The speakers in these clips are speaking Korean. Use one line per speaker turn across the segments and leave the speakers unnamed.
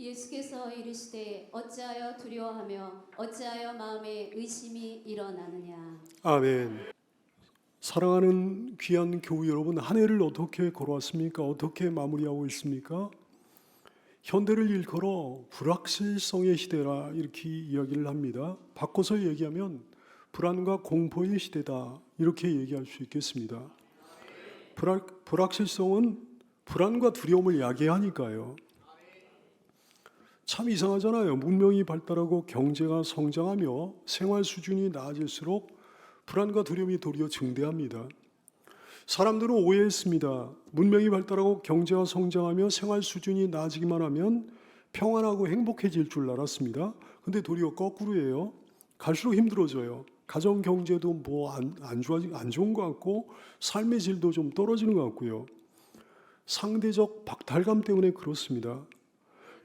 예수께서 이르시되 어찌하여 두려워하며 어찌하여 마음에 의심이 일어나느냐.
아멘. 사랑하는 귀한 교우 여러분, 한 해를 어떻게 걸어왔습니까? 어떻게 마무리하고 있습니까? 현대를 일컬어 불확실성의 시대라 이렇게 이야기를 합니다. 바꿔서 얘기하면 불안과 공포의 시대다 이렇게 얘기할 수 있겠습니다. 불확실성은 불안과 두려움을 야기하니까요. 참 이상하잖아요. 문명이 발달하고 경제가 성장하며 생활 수준이 나아질수록 불안과 두려움이 도리어 증대합니다. 사람들은 오해했습니다. 문명이 발달하고 경제가 성장하며 생활 수준이 나아지기만 하면 평안하고 행복해질 줄 알았습니다. 근데 도리어 거꾸로예요. 갈수록 힘들어져요. 가정 경제도 뭐 안 좋은 것 같고 삶의 질도 좀 떨어지는 것 같고요. 상대적 박탈감 때문에 그렇습니다.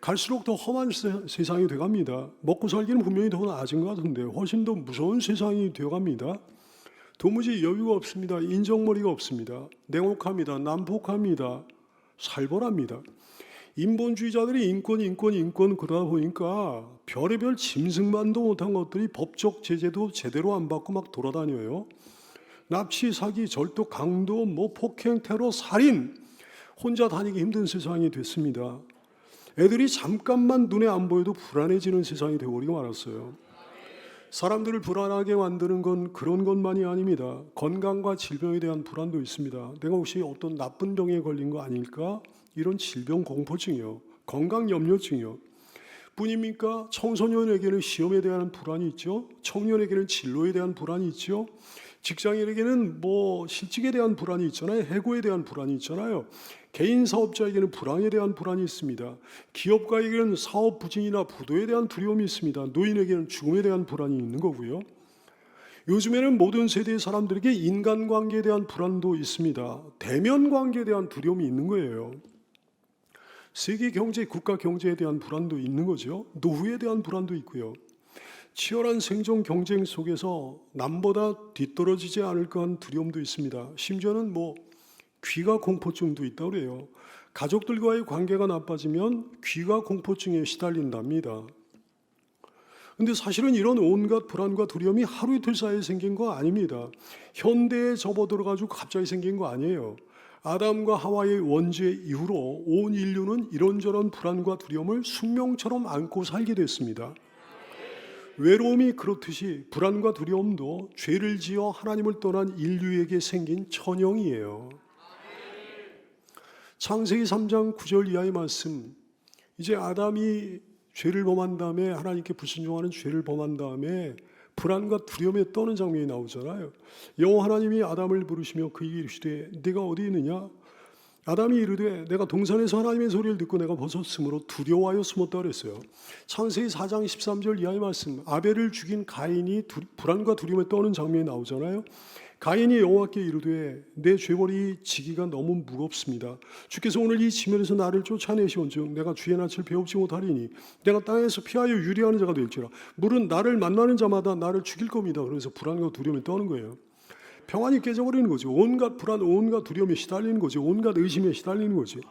갈수록 더 험한 세상이 돼갑니다. 먹고 살기는 분명히 더 나아진 것 같은데 훨씬 더 무서운 세상이 되어갑니다. 도무지 여유가 없습니다. 인정머리가 없습니다. 냉혹합니다. 난폭합니다. 살벌합니다. 인본주의자들이 인권 그러다 보니까 별의별 짐승만도 못한 것들이 법적 제재도 제대로 안 받고 막 돌아다녀요. 납치, 사기, 절도, 강도, 폭행, 테러, 살인 혼자 다니기 힘든 세상이 됐습니다. 애들이 잠깐만 눈에 안 보여도 불안해지는 세상이 되어버리고 말았어요. 사람들을 불안하게 만드는 건 그런 것만이 아닙니다. 건강과 질병에 대한 불안도 있습니다. 내가 혹시 어떤 나쁜 병에 걸린 거 아닐까? 이런 질병 공포증이요. 건강 염려증이요. 뿐입니까? 청소년에게는 시험에 대한 불안이 있죠. 청년에게는 진로에 대한 불안이 있죠. 직장인에게는 실직에 대한 불안이 있잖아요. 해고에 대한 불안이 있잖아요. 개인 사업자에게는 불황에 대한 불안이 있습니다. 기업가에게는 사업 부진이나 부도에 대한 두려움이 있습니다. 노인에게는 죽음에 대한 불안이 있는 거고요. 요즘에는 모든 세대의 사람들에게 인간관계에 대한 불안도 있습니다. 대면관계에 대한 두려움이 있는 거예요. 세계 경제, 국가 경제에 대한 불안도 있는 거죠. 노후에 대한 불안도 있고요. 치열한 생존 경쟁 속에서 남보다 뒤떨어지지 않을까 하는 두려움도 있습니다. 심지어는 귀가 공포증도 있다고 그래요. 가족들과의 관계가 나빠지면 귀가 공포증에 시달린답니다. 근데 사실은 이런 온갖 불안과 두려움이 하루 이틀 사이에 생긴 거 아닙니다. 현대에 접어들어가지고 갑자기 생긴 거 아니에요. 아담과 하와의 원죄 이후로 온 인류는 이런저런 불안과 두려움을 숙명처럼 안고 살게 됐습니다. 외로움이 그렇듯이 불안과 두려움도 죄를 지어 하나님을 떠난 인류에게 생긴 천형이에요. 창세기 3장 9절 이하의 말씀, 이제 아담이 죄를 범한 다음에 하나님께 불순종하는 죄를 범한 다음에 불안과 두려움에 떠는 장면이 나오잖아요. 여호와 하나님이 아담을 부르시며 그에게 이르시되 네가 어디 있느냐? 아담이 이르되 내가 동산에서 하나님의 소리를 듣고 내가 벗었으므로 두려워하여 숨었다 그랬어요. 창세기 4장 13절 이하의 말씀, 아벨을 죽인 가인이 불안과 두려움에 떠는 장면이 나오잖아요. 가인이 여호와께 이르되 내 죄벌이 지기가 너무 무겁습니다. 주께서 오늘 이 지면에서 나를 쫓아내시온즉 내가 주의 낯을 배웁지 못하리니 내가 땅에서 피하여 유리하는 자가 될지라. 물은 나를 만나는 자마다 나를 죽일 겁니다. 그래서 불안과 두려움에 떠는 거예요. 평안이 깨져버리는 거죠. 온갖 불안, 온갖 두려움에 시달리는 거죠. 온갖 의심에 시달리는 거죠.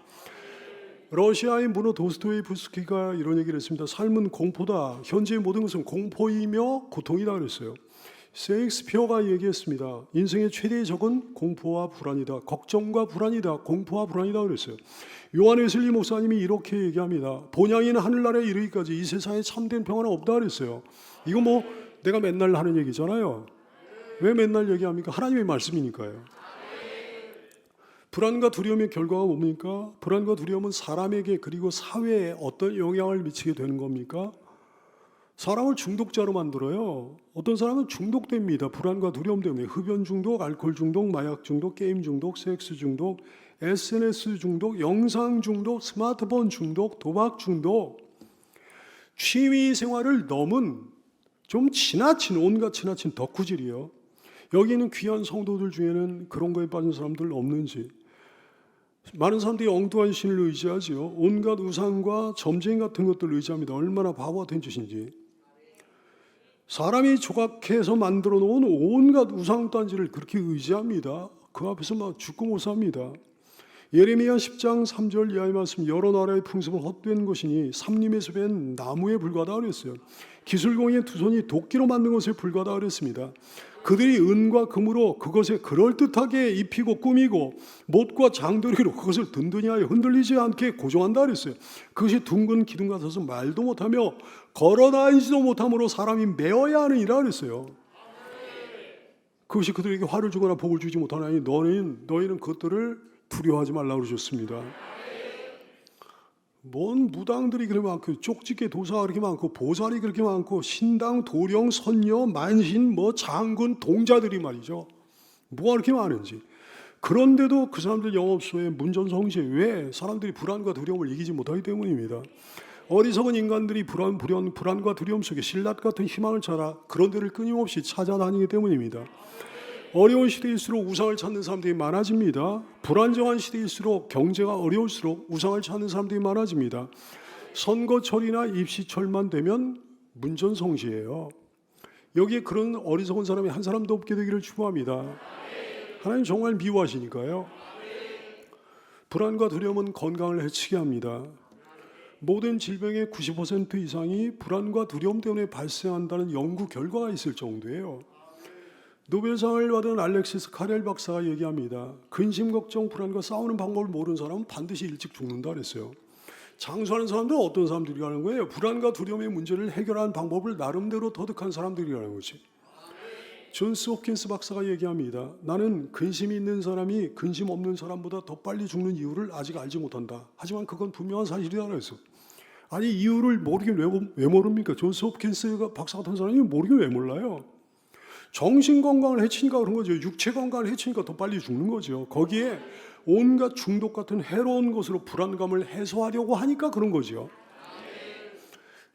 러시아의 문호 도스토예프스키가 이런 얘기를 했습니다. 삶은 공포다. 현재의 모든 것은 공포이며 고통이다 그랬어요. 셰익스피어가 얘기했습니다. 인생의 최대의 적은 공포와 불안이다. 걱정과 불안이다. 공포와 불안이다 그랬어요. 요한 웨슬리 목사님이 이렇게 얘기합니다. 본향인 하늘나라에 이르기까지 이 세상에 참된 평안은 없다 그랬어요. 이거 내가 맨날 하는 얘기잖아요. 왜 맨날 얘기합니까? 하나님의 말씀이니까요. 불안과 두려움의 결과가 뭡니까? 불안과 두려움은 사람에게 그리고 사회에 어떤 영향을 미치게 되는 겁니까? 사람을 중독자로 만들어요. 어떤 사람은 중독됩니다. 불안과 두려움 때문에 흡연 중독, 알코올 중독, 마약 중독, 게임 중독, 섹스 중독, SNS 중독, 영상 중독, 스마트폰 중독, 도박 중독, 취미 생활을 넘은 좀 온갖 지나친 덕후질이요. 여기 있는 귀한 성도들 중에는 그런 거에 빠진 사람들 없는지. 많은 사람들이 엉뚱한 신을 의지하지요. 온갖 우상과 점쟁이 같은 것들을 의지합니다. 얼마나 바보 같은 짓인지. 사람이 조각해서 만들어 놓은 온갖 우상단지를 그렇게 의지합니다. 그 앞에서 죽고 못 삽니다. 예레미야 10장 3절 이하의 말씀, 여러 나라의 풍습은 헛된 것이니 삼림에서 벤 나무에 불과하다 그랬어요. 기술공의 두 손이 도끼로 만든 것에 불과하다 그랬습니다. 그들이 은과 금으로 그것에 그럴듯하게 입히고 꾸미고 못과 장도리로 그것을 든든히 하여 흔들리지 않게 고정한다 그랬어요. 그것이 둥근 기둥 같아서 말도 못하며 걸어다니지도 못함으로 사람이 메어야 하느니라 그랬어요. 그것이 그들에게 화를 주거나 복을 주지 못하나니 너희는 그것들을 두려워하지 말라고 그러셨습니다. 뭔 무당들이 그렇게 많고 쪽집게 도사가 그렇게 많고 보살이 그렇게 많고 신당, 도령, 선녀, 만신, 장군, 동자들이 말이죠. 뭐가 그렇게 많은지. 그런데도 그 사람들 영업소에 문전성시에 왜? 사람들이 불안과 두려움을 이기지 못하기 때문입니다. 어리석은 인간들이 불안과 두려움 속에 신라 같은 희망을 찾아 그런 데를 끊임없이 찾아다니기 때문입니다. 어려운 시대일수록 우상을 찾는 사람들이 많아집니다. 불안정한 시대일수록 경제가 어려울수록 우상을 찾는 사람들이 많아집니다. 선거철이나 입시철만 되면 문전성시예요. 여기에 그런 어리석은 사람이 한 사람도 없게 되기를 축복합니다. 하나님 정말 미워하시니까요. 불안과 두려움은 건강을 해치게 합니다. 모든 질병의 90% 이상이 불안과 두려움 때문에 발생한다는 연구 결과가 있을 정도예요. 노벨상을 받은 알렉시스 카렐 박사가 얘기합니다. 근심, 걱정, 불안과 싸우는 방법을 모르는 사람은 반드시 일찍 죽는다 그랬어요. 장수하는 사람들은 어떤 사람들이라는 거예요? 불안과 두려움의 문제를 해결하는 방법을 나름대로 터득한 사람들이라는 거지. 존스 홉킨스 박사가 얘기합니다. 나는 근심이 있는 사람이 근심 없는 사람보다 더 빨리 죽는 이유를 아직 알지 못한다. 하지만 그건 분명한 사실이다 그랬어. 아니 이유를 모르긴 왜 모릅니까? 존스 홉킨스 박사 같은 사람이 모르긴 왜 몰라요? 정신 건강을 해치니까 그런 거죠. 육체 건강을 해치니까 더 빨리 죽는 거죠. 거기에 온갖 중독 같은 해로운 것으로 불안감을 해소하려고 하니까 그런 거죠.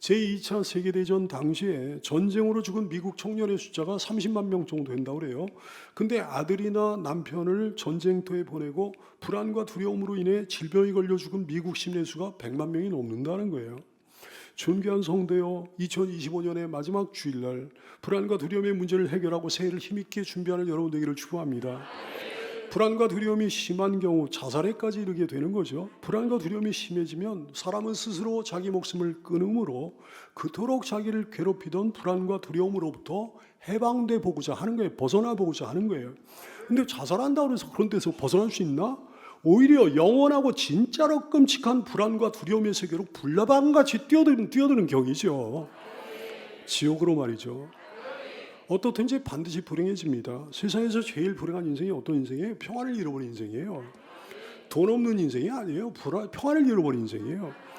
제2차 세계대전 당시에 전쟁으로 죽은 미국 청년의 숫자가 30만 명 정도 된다고 그래요. 근데 아들이나 남편을 전쟁터에 보내고 불안과 두려움으로 인해 질병이 걸려 죽은 미국 시민의 수가 100만 명이 넘는다는 거예요. 존귀한 성도여, 2025년의 마지막 주일날 불안과 두려움의 문제를 해결하고 새해를 힘있게 준비하는 여러분 되기를 축복합니다. 불안과 두려움이 심한 경우 자살에까지 이르게 되는 거죠. 불안과 두려움이 심해지면 사람은 스스로 자기 목숨을 끊음으로 그토록 자기를 괴롭히던 불안과 두려움으로부터 해방돼 보고자 하는 거예요. 벗어나 보고자 하는 거예요. 근데 자살한다고 해서 그런 데서 벗어날 수 있나? 오히려 영원하고 진짜로 끔찍한 불안과 두려움의 세계로 불나방같이 뛰어드는 격이죠. 지옥으로 말이죠. 어떻든지 반드시 불행해집니다. 세상에서 제일 불행한 인생이 어떤 인생이에요? 평안을 잃어버린 인생이에요. 돈 없는 인생이 아니에요. 평안을 잃어버린 인생이에요.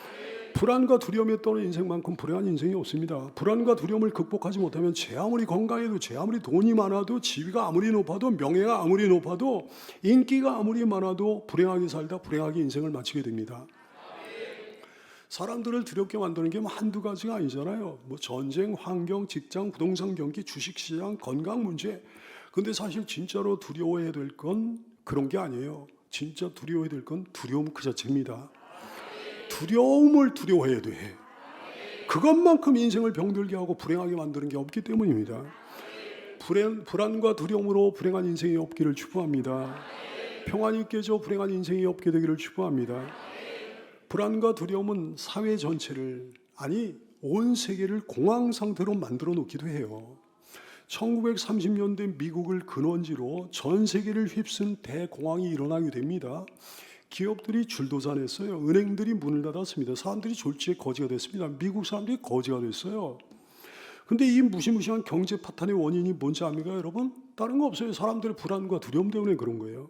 불안과 두려움에 떠는 인생만큼 불행한 인생이 없습니다. 불안과 두려움을 극복하지 못하면 제 아무리 건강해도 제 아무리 돈이 많아도 지위가 아무리 높아도 명예가 아무리 높아도 인기가 아무리 많아도 불행하게 살다 불행하게 인생을 마치게 됩니다. 사람들을 두렵게 만드는 게 한두 가지가 아니잖아요. 전쟁, 환경, 직장, 부동산 경기, 주식시장, 건강 문제. 근데 사실 진짜로 두려워해야 될 건 그런 게 아니에요. 진짜 두려워해야 될 건 두려움 그 자체입니다. 두려움을 두려워해야 돼. 그것만큼 인생을 병들게 하고 불행하게 만드는 게 없기 때문입니다. 불안과 두려움으로 불행한 인생이 없기를 축복합니다. 평안이 깨져 불행한 인생이 없게 되기를 축복합니다. 불안과 두려움은 사회 전체를, 아니 온 세계를 공황 상태로 만들어 놓기도 해요. 1930년대 미국을 근원지로 전 세계를 휩쓴 대공황이 일어나게 됩니다. 기업들이 줄도산했어요. 은행들이 문을 닫았습니다. 사람들이 졸지에 거지가 됐습니다. 미국 사람들이 거지가 됐어요. 근데 이 무시무시한 경제 파탄의 원인이 뭔지 압니까, 여러분? 다른 거 없어요. 사람들의 불안과 두려움 때문에 그런 거예요.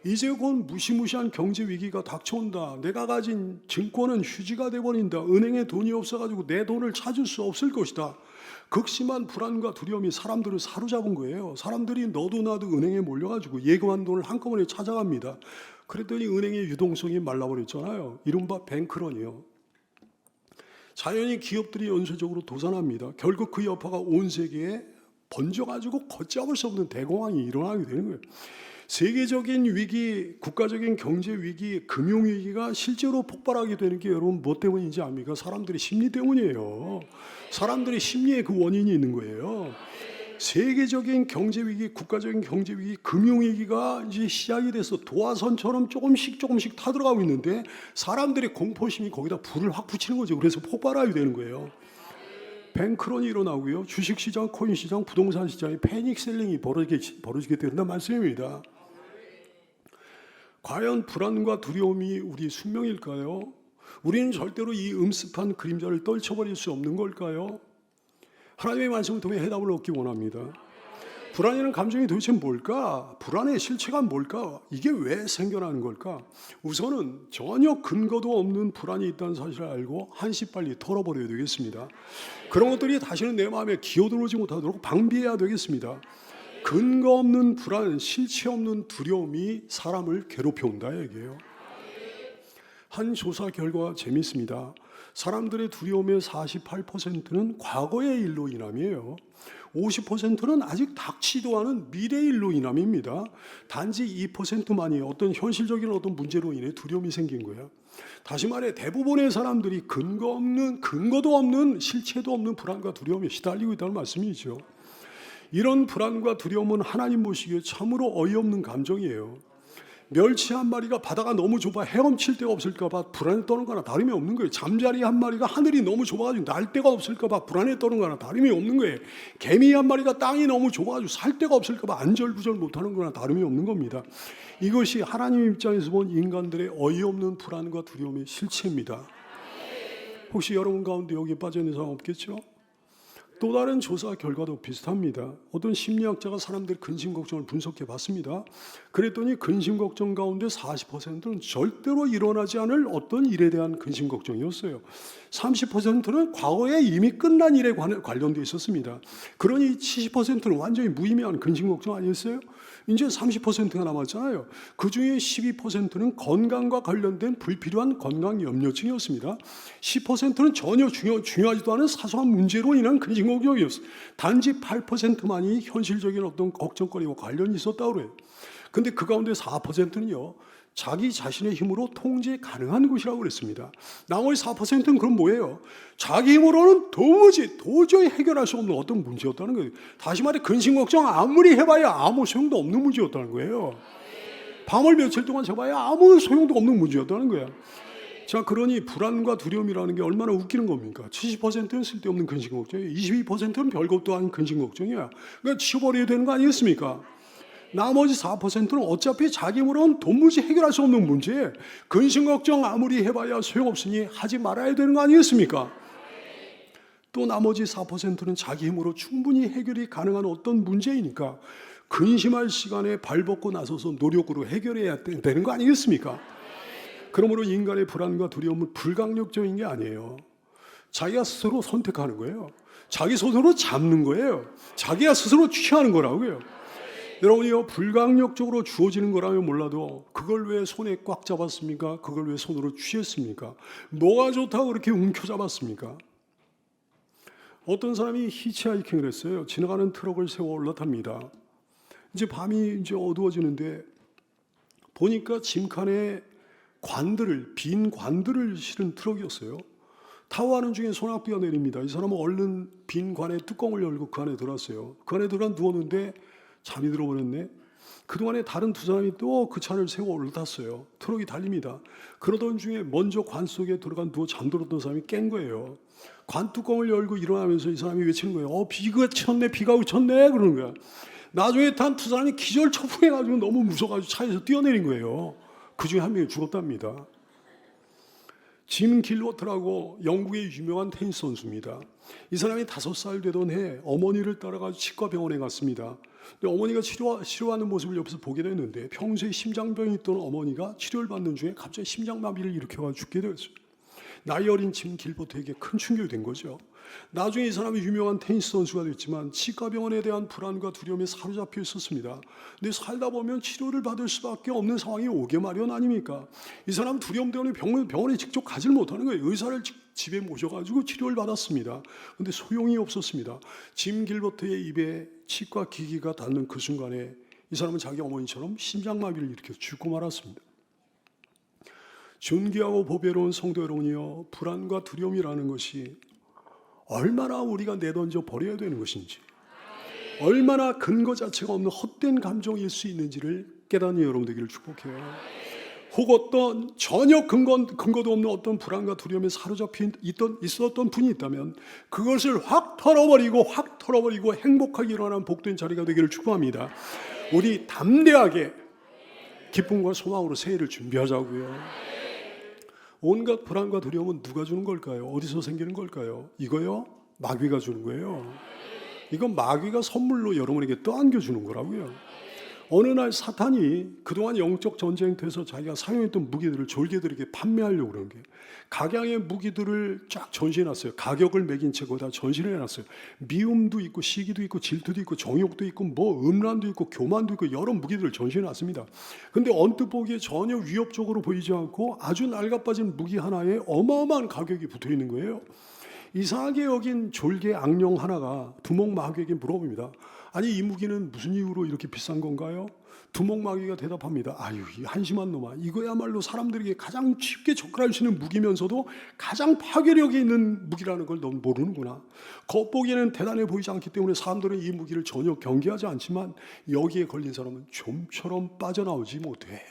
이제 곧 무시무시한 경제 위기가 닥쳐온다. 내가 가진 증권은 휴지가 돼버린다. 은행에 돈이 없어가지고 내 돈을 찾을 수 없을 것이다. 극심한 불안과 두려움이 사람들을 사로잡은 거예요. 사람들이 너도 나도 은행에 몰려가지고 예금한 돈을 한꺼번에 찾아갑니다. 그랬더니 은행의 유동성이 말라버렸잖아요. 이른바 뱅크런이요. 자연히 기업들이 연쇄적으로 도산합니다. 결국 그 여파가 온 세계에 번져가지고 걷잡을 수 없는 대공황이 일어나게 되는 거예요. 세계적인 위기, 국가적인 경제 위기, 금융 위기가 실제로 폭발하게 되는 게 여러분 뭐 때문인지 압니까? 사람들의 심리 때문이에요. 사람들의 심리에 그 원인이 있는 거예요. 세계적인 경제 위기, 국가적인 경제 위기, 금융 위기가 이제 시작이 돼서 도화선처럼 조금씩 타들어가고 있는데 사람들의 공포심이 거기다 불을 확 붙이는 거죠. 그래서 폭발하게 되는 거예요. 뱅크런이 일어나고요. 주식시장, 코인시장, 부동산 시장에 패닉 셀링이 벌어지게 된다는 말씀입니다. 과연 불안과 두려움이 우리 숙명일까요? 우리는 절대로 이 음습한 그림자를 떨쳐버릴 수 없는 걸까요? 하나님의 말씀을 통해 해답을 얻기 원합니다. 불안이라는 감정이 도대체 뭘까? 불안의 실체가 뭘까? 이게 왜 생겨나는 걸까? 우선은 전혀 근거도 없는 불안이 있다는 사실을 알고 한시 빨리 털어버려야 되겠습니다. 그런 것들이 다시는 내 마음에 기어들어오지 못하도록 방비해야 되겠습니다. 근거 없는 불안, 실체 없는 두려움이 사람을 괴롭혀온다 얘기예요. 한 조사 결과가 재미있습니다. 사람들의 두려움의 48%는 과거의 일로 인함이에요. 50%는 아직 닥치도 않은 미래 일로 인함입니다. 단지 2%만이 어떤 현실적인 어떤 문제로 인해 두려움이 생긴 거예요. 다시 말해 대부분의 사람들이 근거도 없는 실체도 없는 불안과 두려움에 시달리고 있다는 말씀이죠. 이런 불안과 두려움은 하나님 보시기에 참으로 어이없는 감정이에요. 멸치 한 마리가 바다가 너무 좁아 헤엄칠 데가 없을까 봐 불안에 떠는 거나 다름이 없는 거예요. 잠자리 한 마리가 하늘이 너무 좁아가지고 날 데가 없을까 봐 불안에 떠는 거나 다름이 없는 거예요. 개미 한 마리가 땅이 너무 좁아가지고 살 데가 없을까 봐 안절부절 못하는 거나 다름이 없는 겁니다. 이것이 하나님 입장에서 본 인간들의 어이없는 불안과 두려움의 실체입니다. 혹시 여러분 가운데 여기에 빠져있는 사람 없겠죠? 또 다른 조사 결과도 비슷합니다. 어떤 심리학자가 사람들의 근심 걱정을 분석해 봤습니다. 그랬더니 근심 걱정 가운데 40%는 절대로 일어나지 않을 어떤 일에 대한 근심 걱정이었어요. 30%는 과거에 이미 끝난 일에 관련되어 있었습니다. 그러니 70%는 완전히 무의미한 근심 걱정 아니었어요? 이제 30%가 남았잖아요. 그중에 12%는 건강과 관련된 불필요한 건강 염려증이었습니다. 10%는 전혀 중요하지도 않은 사소한 문제로 인한 근심 걱정이었어요. 단지 8%만이 현실적인 어떤 걱정거리와 관련이 있었다고 그래요. 근데 그 가운데 4%는요. 자기 자신의 힘으로 통제 가능한 것이라고 그랬습니다. 나머지 4%는 그럼 뭐예요? 자기 힘으로는 도저히 해결할 수 없는 어떤 문제였다는 거예요. 다시 말해 근심 걱정 아무리 해봐야 아무 소용도 없는 문제였다는 거예요. 밤을 며칠 동안 자봐야 아무 소용도 없는 문제였다는 거예요. 자, 그러니 불안과 두려움이라는 게 얼마나 웃기는 겁니까? 70%는 쓸데없는 근심 걱정이에요. 22%는 별것도 아닌 근심 걱정이야. 그러니까 치워버려야 되는 거 아니겠습니까? 나머지 4%는 어차피 자기 힘으로는 도무지 해결할 수 없는 문제, 근심 걱정 아무리 해봐야 소용없으니 하지 말아야 되는 거 아니겠습니까? 또 나머지 4%는 자기 힘으로 충분히 해결이 가능한 어떤 문제이니까 근심할 시간에 발벗고 나서서 노력으로 해결해야 되는 거 아니겠습니까? 그러므로 인간의 불안과 두려움은 불강력적인 게 아니에요. 자기가 스스로 선택하는 거예요. 자기 손으로 잡는 거예요. 자기가 스스로 취하는 거라고요. 여러분이요, 불강력적으로 주어지는 거라면 몰라도 그걸 왜 손에 꽉 잡았습니까? 그걸 왜 손으로 취했습니까? 뭐가 좋다고 그렇게 움켜잡았습니까? 어떤 사람이 히치하이킹을 했어요. 지나가는 트럭을 세워 올라탑니다. 이제 밤이 이제 어두워지는데 보니까 짐칸에 빈 관들을 실은 트럭이었어요. 타고 가는 중에 소낙비가 내립니다. 이 사람은 얼른 빈 관의 뚜껑을 열고 그 안에 들어갔어요. 그 안에 들어가 누웠는데 잠이 들어버렸네. 그동안에 다른 두 사람이 또 그 차를 세워 올라탔어요. 트럭이 달립니다. 그러던 중에 먼저 관 속에 들어간 누워 잠들었던 사람이 깬 거예요. 관 뚜껑을 열고 일어나면서 이 사람이 외치는 거예요. 비가 그쳤네 그러는 거야. 나중에 탄 두 사람이 기절초풍해가지고 너무 무서워가지고 차에서 뛰어내린 거예요. 그 중에 한 명이 죽었답니다. 짐 길워트라고 영국의 유명한 테니스 선수입니다. 이 사람이 5살 되던 해 어머니를 따라가지고 치과 병원에 갔습니다. 근데 어머니가 치료하는 모습을 옆에서 보게 됐는데 평소에 심장병이 있던 어머니가 치료를 받는 중에 갑자기 심장마비를 일으켜가지고 죽게 되었어요. 나이 어린 짐 길버트에게 큰 충격이 된 거죠. 나중에 이 사람이 유명한 테니스 선수가 됐지만 치과병원에 대한 불안과 두려움에 사로잡혀 있었습니다. 근데 살다 보면 치료를 받을 수밖에 없는 상황이 오게 마련 아닙니까? 이 사람은 두려움 때문에 병원에 직접 가지를 못하는 거예요. 의사를 집에 모셔가지고 치료를 받았습니다. 근데 소용이 없었습니다. 짐 길버트의 입에 치과 기기가 닿는 그 순간에 이 사람은 자기 어머니처럼 심장마비를 일으켜 죽고 말았습니다. 존귀하고 보배로운 성도 여러분이여, 불안과 두려움이라는 것이 얼마나 우리가 내던져 버려야 되는 것인지, 얼마나 근거 자체가 없는 헛된 감정일 수 있는지를 깨닫는 여러분 되기를 축복해요. 혹 어떤 전혀 근거도 없는 어떤 불안과 두려움에 사로잡혀 있었던 분이 있다면 그것을 확 털어버리고 행복하게 일어나는 복된 자리가 되기를 축복합니다. 우리 담대하게 기쁨과 소망으로 새해를 준비하자고요. 온갖 불안과 두려움은 누가 주는 걸까요? 어디서 생기는 걸까요? 이거요? 마귀가 주는 거예요. 이건 마귀가 선물로 여러분에게 떠안겨 주는 거라고요. 어느 날 사탄이 그동안 영적 전쟁터에서 자기가 사용했던 무기들을 졸개들에게 판매하려고 그러는 게 각양의 무기들을 쫙 전시해놨어요. 가격을 매긴 채 거기다 전시를 해놨어요. 미움도 있고 시기도 있고 질투도 있고 정욕도 있고 뭐 음란도 있고 교만도 있고 여러 무기들을 전시해놨습니다. 근데 언뜻 보기에 전혀 위협적으로 보이지 않고 아주 낡아빠진 무기 하나에 어마어마한 가격이 붙어있는 거예요. 이상하게 여긴 졸개 악령 하나가 두목 마귀에게 물어봅니다. 아니 이 무기는 무슨 이유로 이렇게 비싼 건가요? 두목 마귀가 대답합니다. 아유 이 한심한 놈아, 이거야말로 사람들에게 가장 쉽게 접근할 수 있는 무기면서도 가장 파괴력이 있는 무기라는 걸 넌 모르는구나. 겉보기에는 대단해 보이지 않기 때문에 사람들은 이 무기를 전혀 경계하지 않지만 여기에 걸린 사람은 좀처럼 빠져나오지 못해.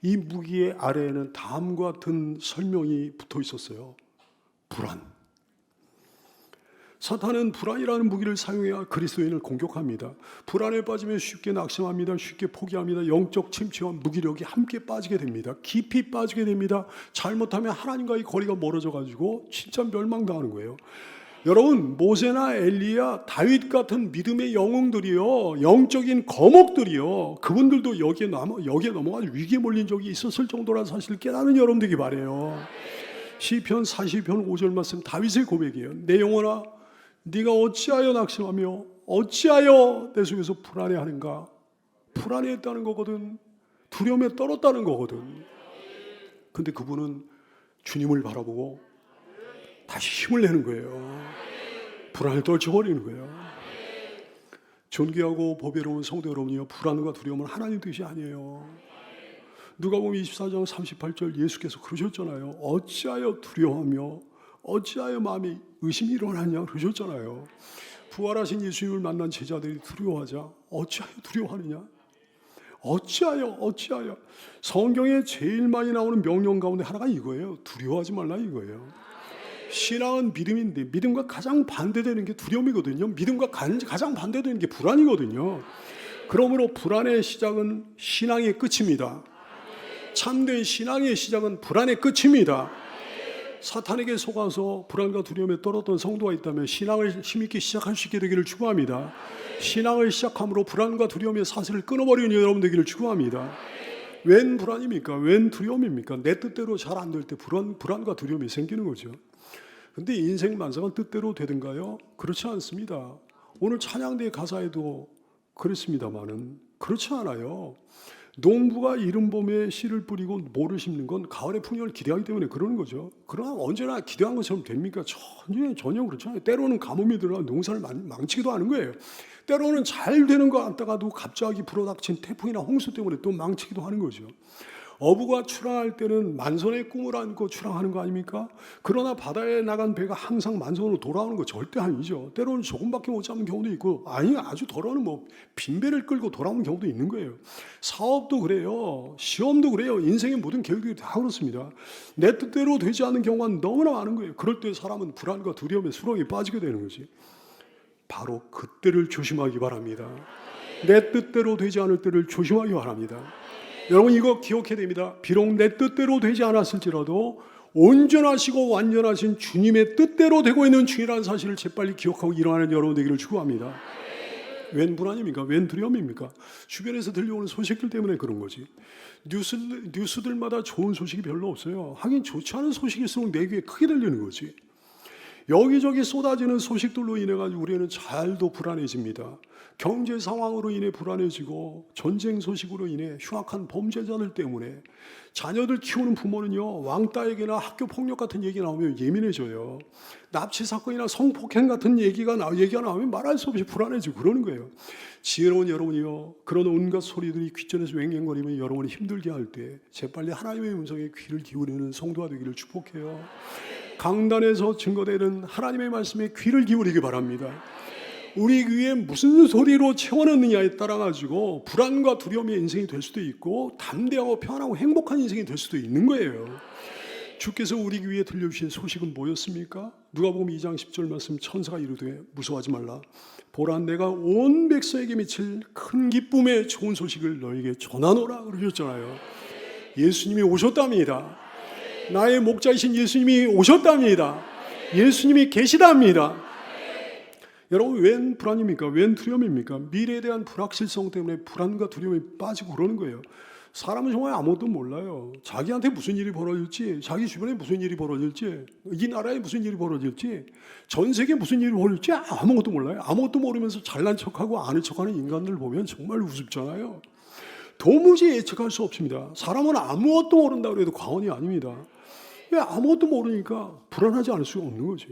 이 무기의 아래에는 다음과 같은 설명이 붙어 있었어요. 불안. 사탄은 불안이라는 무기를 사용해야 그리스도인을 공격합니다. 불안에 빠지면 쉽게 낙심합니다. 쉽게 포기합니다. 영적 침체와 무기력이 함께 빠지게 됩니다. 깊이 빠지게 됩니다. 잘못하면 하나님과의 거리가 멀어져 가지고 진짜 멸망당하는 거예요. 여러분 모세나 엘리야, 다윗 같은 믿음의 영웅들이요, 영적인 거목들이요, 그분들도 여기에 넘어가지고 위기에 몰린 적이 있었을 정도라는 사실을 깨닫는 여러분 되기 바라요. 시편 40편 5절 말씀 다윗의 고백이에요. 내 영혼아 네가 어찌하여 낙심하며 어찌하여 내 속에서 불안해하는가. 불안해했다는 거거든. 두려움에 떨었다는 거거든. 근데 그분은 주님을 바라보고 다시 힘을 내는 거예요. 불안을 떨쳐버리는 거예요. 존귀하고 보배로운 성도 여러분이요, 불안과 두려움은 하나님 뜻이 아니에요. 누가복음 24장 38절 예수께서 그러셨잖아요. 어찌하여 두려워하며 어찌하여 마음에 의심이 일어나냐 그러셨잖아요. 부활하신 예수님을 만난 제자들이 두려워하자 어찌하여 두려워하느냐. 어찌하여. 성경에 제일 많이 나오는 명령 가운데 하나가 이거예요. 두려워하지 말라 이거예요. 신앙은 믿음인데 믿음과 가장 반대되는 게 두려움이거든요. 믿음과 가장 반대되는 게 불안이거든요. 그러므로 불안의 시작은 신앙의 끝입니다. 참된 신앙의 시작은 불안의 끝입니다. 사탄에게 속아서 불안과 두려움에 떨었던 성도가 있다면 신앙을 힘있게 시작할 수 있게 되기를 축복합니다. 신앙을 시작함으로 불안과 두려움의 사슬을 끊어버리는 여러분 되기를 축복합니다. 웬 불안입니까? 웬 두려움입니까? 내 뜻대로 잘 안 될 때 불안과 두려움이 생기는 거죠. 근데 인생 만상은 뜻대로 되든가요? 그렇지 않습니다. 오늘 찬양대 가사에도 그랬습니다만은 그렇지 않아요. 농부가 이른 봄에 씨를 뿌리고 모를 심는 건 가을의 풍년을 기대하기 때문에 그러는 거죠. 그러나 언제나 기대한 것처럼 됩니까? 전혀 그렇지 않아요. 때로는 가뭄이 들어가 농사를 망치기도 하는 거예요. 때로는 잘 되는 것 같다가도 갑자기 불어닥친 태풍이나 홍수 때문에 또 망치기도 하는 거죠. 어부가 출항할 때는 만선의 꿈을 안고 출항하는 거 아닙니까? 그러나 바다에 나간 배가 항상 만선으로 돌아오는 거 절대 아니죠. 때로는 조금밖에 못 잡는 경우도 있고, 아니 아주 더러는 빈배를 끌고 돌아오는 경우도 있는 거예요. 사업도 그래요. 시험도 그래요. 인생의 모든 계획들이 다 그렇습니다. 내 뜻대로 되지 않는 경우가 너무나 많은 거예요. 그럴 때 사람은 불안과 두려움에 수렁에 빠지게 되는 거지. 바로 그때를 조심하기 바랍니다. 내 뜻대로 되지 않을 때를 조심하기 바랍니다. 여러분 이거 기억해야 됩니다. 비록 내 뜻대로 되지 않았을지라도 온전하시고 완전하신 주님의 뜻대로 되고 있는 중이라는 사실을 재빨리 기억하고 일어나는 여러분 되기를 축복합니다. 웬 불안입니까? 웬 두려움입니까? 주변에서 들려오는 소식들 때문에 그런 거지. 뉴스들마다 좋은 소식이 별로 없어요. 하긴 좋지 않은 소식일수록 내 귀에 크게 들리는 거지. 여기저기 쏟아지는 소식들로 인해 가지고 우리는 잘도 불안해집니다. 경제 상황으로 인해 불안해지고 전쟁 소식으로 인해 흉악한 범죄자들 때문에 자녀들 키우는 부모는요, 왕따에게나 학교 폭력 같은 얘기 나오면 예민해져요. 납치 사건이나 성폭행 같은 얘기가 나오면 말할 수 없이 불안해지고 그러는 거예요. 지혜로운 여러분이요, 그런 온갖 소리들이 귓전에서 왱왱거리면 여러분이 힘들게 할 때 재빨리 하나님의 음성에 귀를 기울이는 성도가 되기를 축복해요. 강단에서 증거되는 하나님의 말씀에 귀를 기울이기 바랍니다. 우리 귀에 무슨 소리로 채워넣느냐에 따라 가지고 불안과 두려움의 인생이 될 수도 있고 담대하고 편하고 행복한 인생이 될 수도 있는 거예요. 주께서 우리 귀에 들려주신 소식은 뭐였습니까? 누가복음 2장 10절 말씀, 천사가 이르되 무서워하지 말라. 보라, 내가 온 백성에게 미칠 큰 기쁨의 좋은 소식을 너에게 전하노라 그러셨잖아요. 예수님이 오셨답니다. 나의 목자이신 예수님이 오셨답니다. 예수님이 계시답니다. 여러분, 웬 불안입니까? 웬 두려움입니까? 미래에 대한 불확실성 때문에 불안과 두려움이 빠지고 그러는 거예요. 사람은 정말 아무것도 몰라요. 자기한테 무슨 일이 벌어질지, 자기 주변에 무슨 일이 벌어질지, 이 나라에 무슨 일이 벌어질지, 전 세계에 무슨 일이 벌어질지 아무것도 몰라요. 아무것도 모르면서 잘난 척하고 아는 척하는 인간들 보면 정말 우습잖아요. 도무지 예측할 수 없습니다. 사람은 아무것도 모른다고 해도 과언이 아닙니다. 왜 아무것도 모르니까 불안하지 않을 수가 없는 거지.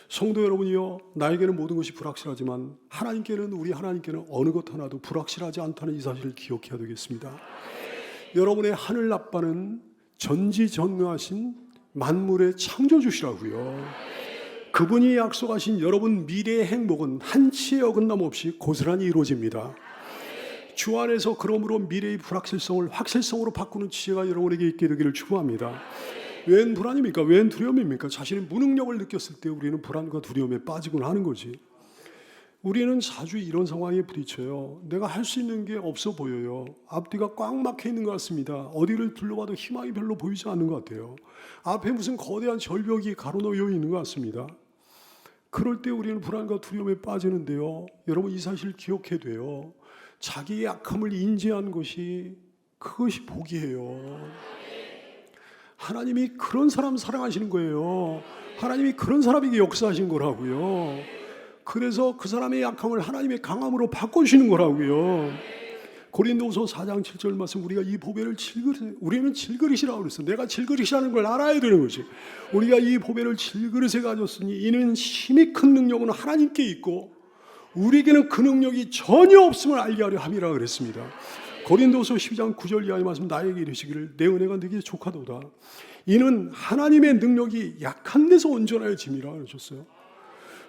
성도 여러분이요, 나에게는 모든 것이 불확실하지만 우리 하나님께는 어느 것 하나도 불확실하지 않다는 이 사실을 기억해야 되겠습니다. 여러분의 하늘 아빠는 전지전능하신 만물의 창조주시라고요. 그분이 약속하신 여러분 미래의 행복은 한치의 어긋남 없이 고스란히 이루어집니다. 주 안에서 그러므로 미래의 불확실성을 확실성으로 바꾸는 지혜가 여러분에게 있게 되기를 축원합니다. 웬 불안입니까? 웬 두려움입니까? 자신의 무능력을 느꼈을 때 우리는 불안과 두려움에 빠지곤 하는 거지. 우리는 자주 이런 상황에 부딪혀요. 내가 할 수 있는 게 없어 보여요. 앞뒤가 꽉 막혀 있는 것 같습니다. 어디를 둘러봐도 희망이 별로 보이지 않는 것 같아요. 앞에 무슨 거대한 절벽이 가로놓여 있는 것 같습니다. 그럴 때 우리는 불안과 두려움에 빠지는데요. 여러분, 이 사실 기억해야 돼요. 자기의 약함을 인지한 것이 그것이 복이에요. 하나님이 그런 사람 사랑하시는 거예요. 하나님이 그런 사람에게 역사하신 거라고요. 그래서 그 사람의 약함을 하나님의 강함으로 바꿔주시는 거라고요. 고린도후서 4장 7절 말씀, 우리가 이 보배를 우리는 질그릇이라고 그랬어. 내가 질그릇이라는 걸 알아야 되는 거지. 우리가 이 보배를 질그릇에 가졌으니 이는 힘이 큰 능력은 하나님께 있고 우리에게는 그 능력이 전혀 없음을 알게 하려 함이라 그랬습니다. 고린도서 12장 9절 이하의 말씀, 나에게 이르시기를 내 은혜가 네게 족하도다. 이는 하나님의 능력이 약한 데서 온전하여 짐이라 그러셨어요.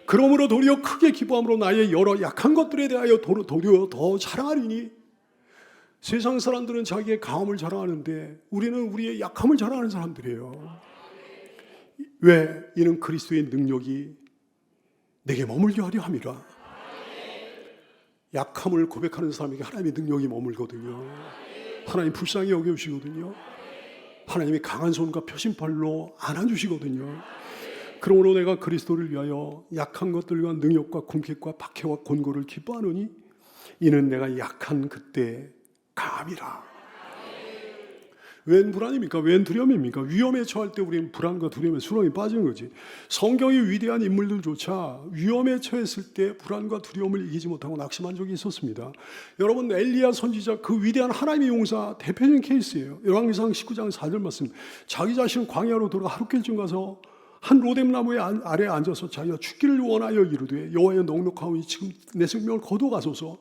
그러므로 도리어 크게 기뻐함으로 나의 여러 약한 것들에 대하여 도리어 더 자랑하리니. 세상 사람들은 자기의 강함을 자랑하는데 우리는 우리의 약함을 자랑하는 사람들이에요. 왜? 이는 그리스도의 능력이 내게 머물게 하려 함이라. 약함을 고백하는 사람에게 하나님의 능력이 머물거든요. 하나님 불쌍히 여겨주시거든요. 하나님이 강한 손과 표심팔로 안아주시거든요. 그러므로 내가 그리스도를 위하여 약한 것들과 능력과 궁핍과 박해와 곤고를 기뻐하노니 이는 내가 약한 그때 강함이라. 웬 불안입니까? 웬 두려움입니까? 위험에 처할 때 우리는 불안과 두려움에 수렁에 빠지는 거지. 성경의 위대한 인물들조차 위험에 처했을 때 불안과 두려움을 이기지 못하고 낙심한 적이 있었습니다. 여러분, 엘리야 선지자, 그 위대한 하나님의 용사 대표적인 케이스예요. 열왕기상 19장 4절 말씀, 자기 자신은 광야로 들어가 하룻길쯤 가서 한 로뎀나무의 아래에 앉아서 자기가 죽기를 원하여 이르되 여호와여 넉넉하오니 지금 내 생명을 거둬가소서.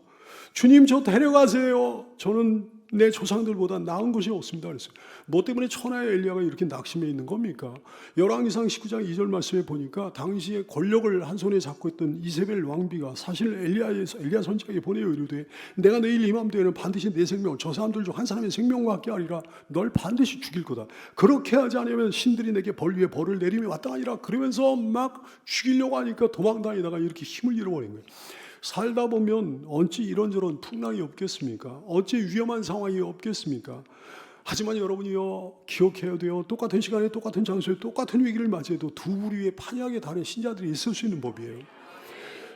주님, 저 데려가세요. 저는 내 조상들보다 나은 것이 없습니다. 그랬어요. 뭐 때문에 천하의 엘리야가 이렇게 낙심해 있는 겁니까? 열왕기상 19장 2절 말씀에 보니까 당시에 권력을 한 손에 잡고 있던 이세벨 왕비가 사실 엘리야 선지자에게 보내어 이르되 내가 내일 이맘때에는 반드시 내 생명을 저 사람들 중 한 사람의 생명과 같게 하리라. 널 반드시 죽일 거다. 그렇게 하지 않으면 신들이 내게 벌 위에 벌을 내리며 왔다 하니라. 그러면서 막 죽이려고 하니까 도망다니다가 이렇게 힘을 잃어버린 거예요. 살다 보면 어찌 이런저런 풍랑이 없겠습니까? 어찌 위험한 상황이 없겠습니까? 하지만 여러분이요, 기억해야 돼요. 똑같은 시간에 똑같은 장소에 똑같은 위기를 맞이해도 두 부류의 판이하게 다른 신자들이 있을 수 있는 법이에요.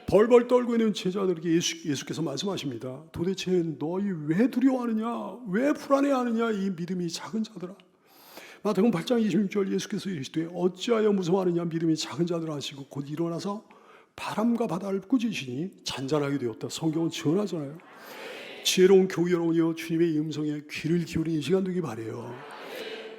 벌벌 떨고 있는 제자들에게 예수께서 말씀하십니다. 도대체 너희 왜 두려워하느냐? 왜 불안해하느냐? 이 믿음이 작은 자들아. 마태복음 8장 26절 예수께서 이르시되 어찌하여 무서워하느냐? 믿음이 작은 자들아 하시고 곧 일어나서 바람과 바다를 꾸짖으시니 잔잔하게 되었다. 성경은 증언하잖아요. 지혜로운 교우 여러분이요, 주님의 음성에 귀를 기울이는 이 시간 되기 바래요.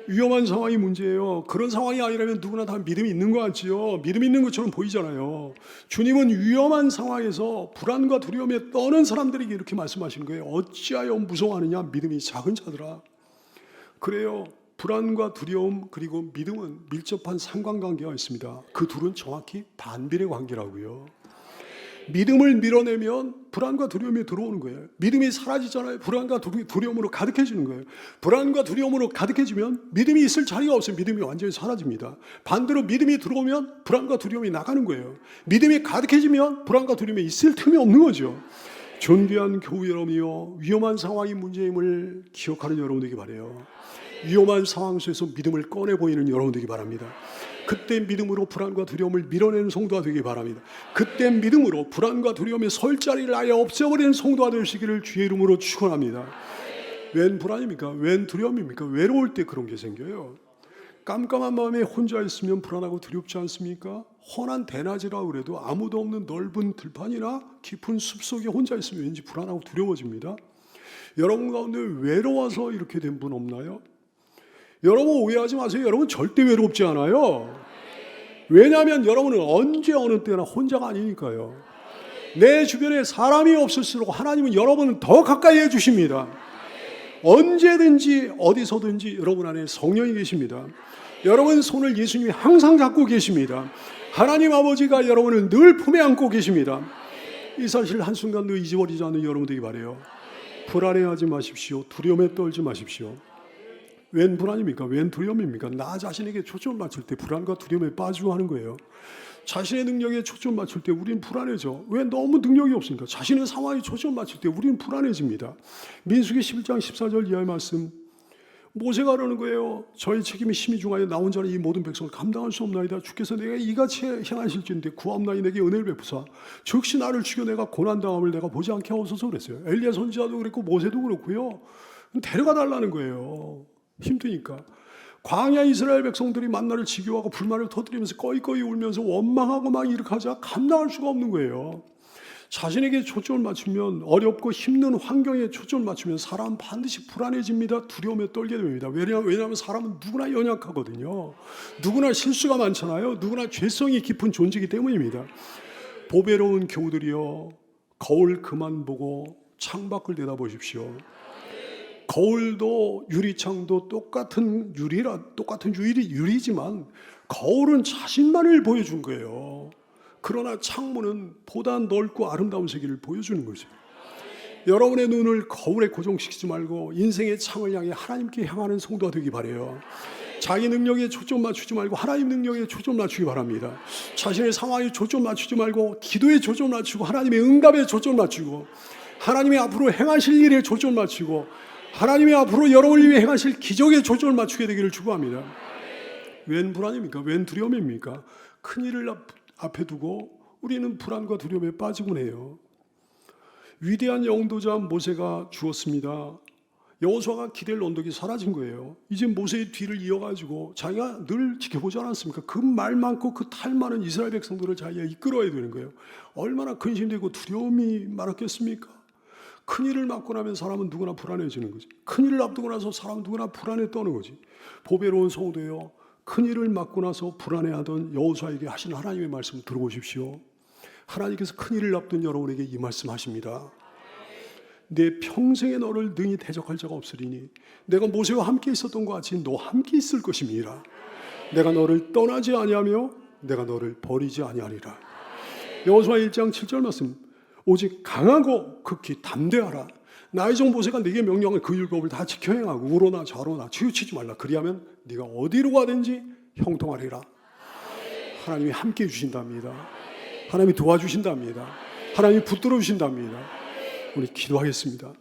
위험한 상황이 문제예요. 그런 상황이 아니라면 누구나 다 믿음이 있는 것 같지요. 믿음이 있는 것처럼 보이잖아요. 주님은 위험한 상황에서 불안과 두려움에 떠는 사람들에게 이렇게 말씀하시는 거예요. 어찌하여 무서워하느냐? 믿음이 작은 자들아. 그래요. 불안과 두려움 그리고 믿음은 밀접한 상관관계가 있습니다. 그 둘은 정확히 반비례 관계라고요. 믿음을 밀어내면 불안과 두려움이 들어오는 거예요. 믿음이 사라지잖아요. 불안과 두려움으로 가득해지는 거예요. 불안과 두려움으로 가득해지면 믿음이 있을 자리가 없어요. 믿음이 완전히 사라집니다. 반대로 믿음이 들어오면 불안과 두려움이 나가는 거예요. 믿음이 가득해지면 불안과 두려움이 있을 틈이 없는 거죠. 존귀한 교우 여러분이요, 위험한 상황이 문제임을 기억하는 여러분 되기 바라요. 위험한 상황 속에서 믿음을 꺼내 보이는 여러분 되기 바랍니다. 그때 믿음으로 불안과 두려움을 밀어내는 성도가 되기 바랍니다. 그때 믿음으로 불안과 두려움의 설 자리를 아예 없애버리는 성도가 되시기를 주의 이름으로 축원합니다. 웬 불안입니까? 웬 두려움입니까? 외로울 때 그런 게 생겨요. 깜깜한 마음에 혼자 있으면 불안하고 두렵지 않습니까? 훤한 대낮이라 그래도 아무도 없는 넓은 들판이나 깊은 숲속에 혼자 있으면 왠지 불안하고 두려워집니다. 여러분 가운데 외로워서 이렇게 된 분 없나요? 여러분 오해하지 마세요. 여러분 절대 외롭지 않아요. 왜냐하면 여러분은 언제 어느 때나 혼자가 아니니까요. 내 주변에 사람이 없을수록 하나님은 여러분을 더 가까이 해주십니다. 언제든지 어디서든지 여러분 안에 성령이 계십니다. 여러분 손을 예수님이 항상 잡고 계십니다. 하나님 아버지가 여러분을 늘 품에 안고 계십니다. 이 사실 한순간도 잊어버리지 않는 여러분 되기 바라요. 불안해하지 마십시오. 두려움에 떨지 마십시오. 웬 불안입니까? 웬 두려움입니까? 나 자신에게 초점을 맞출 때 불안과 두려움에 빠지고 하는 거예요. 자신의 능력에 초점 맞출 때 우리는 불안해져. 왜? 너무 능력이 없으니까. 자신의 상황에 초점 맞출 때 우리는 불안해집니다. 민수기 11장 14절 이하의 말씀, 모세가 그러는 거예요. 저희 책임이 심히 중하여 나 혼자는 이 모든 백성을 감당할 수 없나이다. 주께서 내가 이같이 행하실지인데 구하옵나니 내게 은혜를 베푸사 즉시 나를 죽여 내가 고난당함을 내가 보지 않게 하옵소서 그랬어요. 엘리야 선지자도 그랬고 모세도 그렇고요. 데려가 달라는 거예요. 힘드니까. 광야 이스라엘 백성들이 만나를 지교하고 불만을 터뜨리면서 꺼이꺼이 울면서 원망하고 막 이렇게 하자 감당할 수가 없는 거예요. 자신에게 초점을 맞추면, 어렵고 힘든 환경에 초점을 맞추면 사람은 반드시 불안해집니다. 두려움에 떨게 됩니다. 왜냐하면 사람은 누구나 연약하거든요. 누구나 실수가 많잖아요. 누구나 죄성이 깊은 존재이기 때문입니다. 보배로운 교우들이여, 거울 그만 보고 창밖을 내다보십시오. 거울도 유리창도 똑같은 유리지만 거울은 자신만을 보여준 거예요. 그러나 창문은 보다 넓고 아름다운 세계를 보여주는 거죠. 여러분의 눈을 거울에 고정시키지 말고 인생의 창을 향해 하나님께 향하는 성도가 되기 바라요. 자기 능력에 초점 맞추지 말고 하나님 능력에 초점 맞추기 바랍니다. 자신의 상황에 초점 맞추지 말고 기도에 초점 맞추고 하나님의 응답에 초점 맞추고 하나님의 앞으로 행하실 일에 초점 맞추고 하나님의 앞으로 여러분을 위해 행하실 기적에 초점을 맞추게 되기를 축원합니다. 웬 불안입니까? 웬 두려움입니까? 큰일을 앞에 두고 우리는 불안과 두려움에 빠지곤 해요. 위대한 영도자 모세가 죽었습니다. 여호수아가 기댈 언덕이 사라진 거예요. 이제 모세의 뒤를 이어가지고 자기가 늘 지켜보지 않았습니까? 그 말 많고 그 탈 많은 이스라엘 백성들을 자기가 이끌어야 되는 거예요. 얼마나 근심되고 두려움이 많았겠습니까? 큰일을 맞고 나면 사람은 누구나 불안해지는 거지. 큰일을 앞두고 나서 사람은 누구나 불안에 떠는 거지. 보배로운 성도요, 큰일을 맞고 나서 불안해하던 여호수아에게 하신 하나님의 말씀을 들어보십시오. 하나님께서 큰일을 앞둔 여러분에게 이 말씀하십니다. 내 평생에 너를 능히 대적할 자가 없으리니 내가 모세와 함께 있었던 것 같이 너 함께 있을 것임이라. 내가 너를 떠나지 아니하며 내가 너를 버리지 아니하리라. 여호수아 1장 7절 말씀, 오직 강하고 극히 담대하라. 나의 종 모세가 네게 명령한 그 율법을 다 지켜 행하고 우로나 좌로나 치우치지 말라. 그리하면 네가 어디로 가든지 형통하리라. 하나님이 함께 해주신답니다. 하나님이 도와주신답니다. 하나님이 붙들어 주신답니다. 우리 기도하겠습니다.